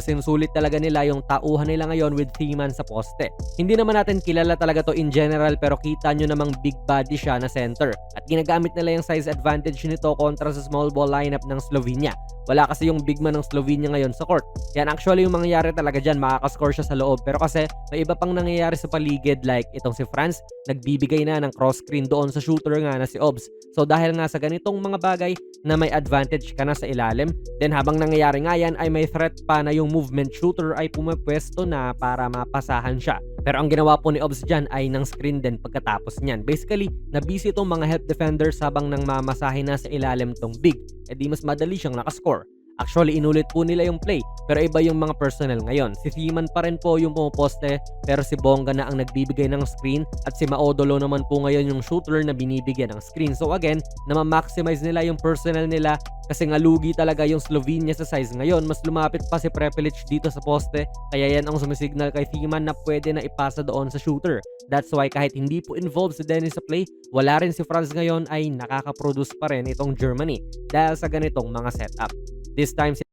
sinusulit talaga nila yung tauhan nila ngayon with Thiemann sa poste. Hindi naman natin kilala talaga to in general pero kita nyo namang big body siya na center at ginagamit nila yung size advantage nito kontra sa small ball lineup ng Slovenia. Wala kasi yung big man ng Slovenia ngayon sa court. Yan actually yung mangyayari talaga dyan, makakascore siya sa loob. Pero kasi may iba pang nangyayari sa paligid like itong si Franz, nagbibigay na ng cross screen doon sa shooter nga na si Obs. So dahil nga sa ganitong mga bagay na may advantage ka na sa ilalim, then habang nangyayari nga yan ay may threat pa na yung movement shooter ay pumapwesto na para mapasahan siya. Pero ang ginawa po ni Obs dyan ay ng screen din pagkatapos niyan. Basically, nabisi itong mga help defenders habang nang mamasahe na sa ilalim tong big. E di mas madali siyang nakascore. Actually, inulit po nila yung play, pero iba yung mga personnel ngayon. Si Thiemann pa rin po yung pumoposte, pero si Bongga na ang nagbibigay ng screen at si Maodolo naman po ngayon yung shooter na binibigyan ng screen. So again, na-maximize nila yung personnel nila kasi nga lugi talaga yung Slovenia sa size ngayon. Mas lumapit pa si Prepelic dito sa poste, kaya yan ang sumisignal kay Thiemann na pwede na ipasa doon sa shooter. That's why kahit hindi po involved si Dennis sa play, wala rin si Franz ngayon ay nakaka-produce pa rin itong Germany dahil sa ganitong mga setup. This time, si